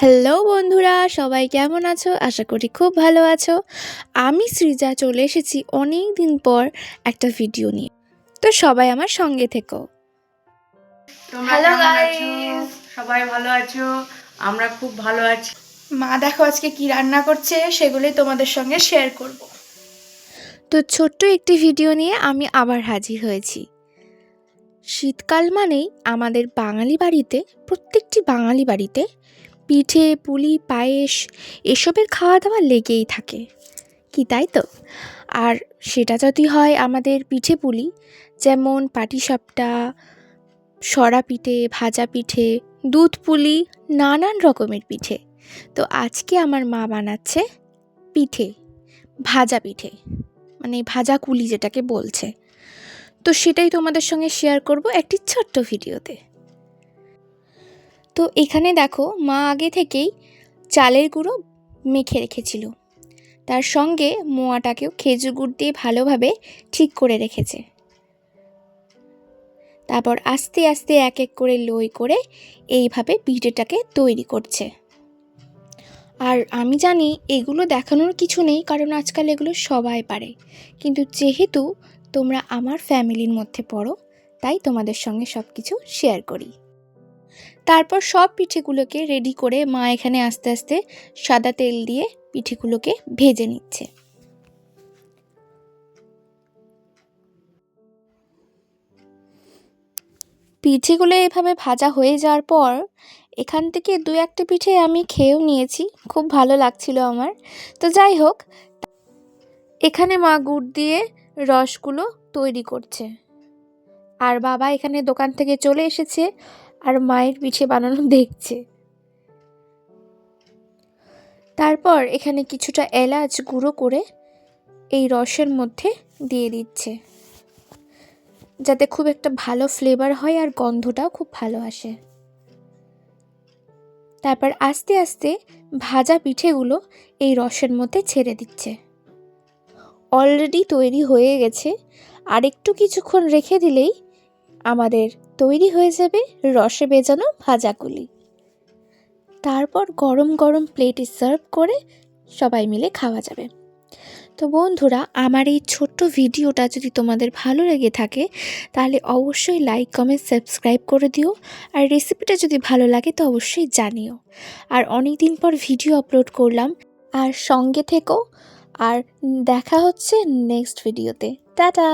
Hello বন্ধুরা, সবাই কেমন আছো? আশা করি খুব ভালো আছো। আমি সৃজা চলে এসেছি অনেক দিন পর একটা ভিডিও নিয়ে। তো সবাই আমার সঙ্গে থেকো। হ্যালো গাইস, সবাই ভালো আছো? আমরা খুব ভালো আছি। মা দেখো আজকে কি রান্না করছে সেগুলোই তোমাদের সঙ্গে শেয়ার করব। তো ছোট্ট একটি ভিডিও নিয়ে আমি আবার হাজির হয়েছি। শীতকাল মানেই আমাদের বাঙালি বাড়িতে, প্রত্যেকটি বাঙালি বাড়িতে পিঠে, পুলি, পায়েস এসবের খাওয়া দাওয়া লেগেই থাকে, কি তাই তো? আর সেটা যদি হয় আমাদের পিঠে পুলি, যেমন পাটিসাপটা, সরা পিঠে, ভাজা পিঠে, দুধ পুলি, নানান রকমের পিঠে। তো আজকে আমার মা বানাচ্ছে পিঠে, ভাজা পিঠে, মানে ভাজা কুলি যেটাকে বলছে। তো সেটাই তোমাদের সঙ্গে শেয়ার করব একটি ছোট্ট ভিডিওতে। তো এখানে দেখো, মা আগে থেকেই চালের গুঁড়ো মেখে রেখেছিল, তার সঙ্গে মোয়াটাকেও খেজুর গুড় দিয়ে ভালোভাবে ঠিক করে রেখেছে। তারপর আস্তে আস্তে এক এক করে লই করে এইভাবে পিঠেটাকে তৈরি করছে। আর আমি জানি এগুলো দেখানোর কিছু নেই, কারণ আজকাল এগুলো সবাই পারে, কিন্তু যেহেতু তোমরা আমার ফ্যামিলির মধ্যে পড়ো, তাই তোমাদের সঙ্গে সব কিছু শেয়ার করি। তারপর সব পিঠেগুলোকে রেডি করে মা এখানে আস্তে আস্তে সাদা তেল দিয়ে পিঠেগুলোকে ভেজে নিচ্ছে। পিঠেগুলো এভাবে ভাজা হয়ে যাওয়ার পর এখান থেকে দু একটা পিঠে আমি খেয়েও নিয়েছি, খুব ভালো লাগছিল আমার। তো যাই হোক, এখানে মা গুড় দিয়ে রসগুলো তৈরি করছে, আর বাবা এখানে দোকান থেকে চলে এসেছে আর মায়ের পিঠে বানানো দেখছে। তারপর এখানে কিছুটা এলাচ গুঁড়ো করে এই রসের মধ্যে দিয়ে দিচ্ছে, যাতে খুব একটা ভালো ফ্লেভার হয় আর গন্ধটাও খুব ভালো আসে। তারপর আস্তে আস্তে ভাজা পিঠেগুলো এই রসের মধ্যে ছেড়ে দিচ্ছে। অলরেডি তৈরি হয়ে গেছে, আর একটু কিছুক্ষণ রেখে দিলেই আমাদের তৈরি হয়ে যাবে রসে ভেজানো ভাজাগুলি। তারপর গরম গরম প্লেটে সার্ভ করে সবাই মিলে খাওয়া যাবে। তো বন্ধুরা, আমার এই ছোট্ট ভিডিওটা যদি তোমাদের ভালো লেগে থাকে তাহলে অবশ্যই লাইক, কমেন্ট, সাবস্ক্রাইব করে দিও। আর রেসিপিটা যদি ভালো লাগে তো অবশ্যই জানিও। আর অনেক দিন পর ভিডিও আপলোড করলাম, আর সঙ্গে থেকো। আর দেখা হচ্ছে নেক্সট ভিডিওতে। টাটা।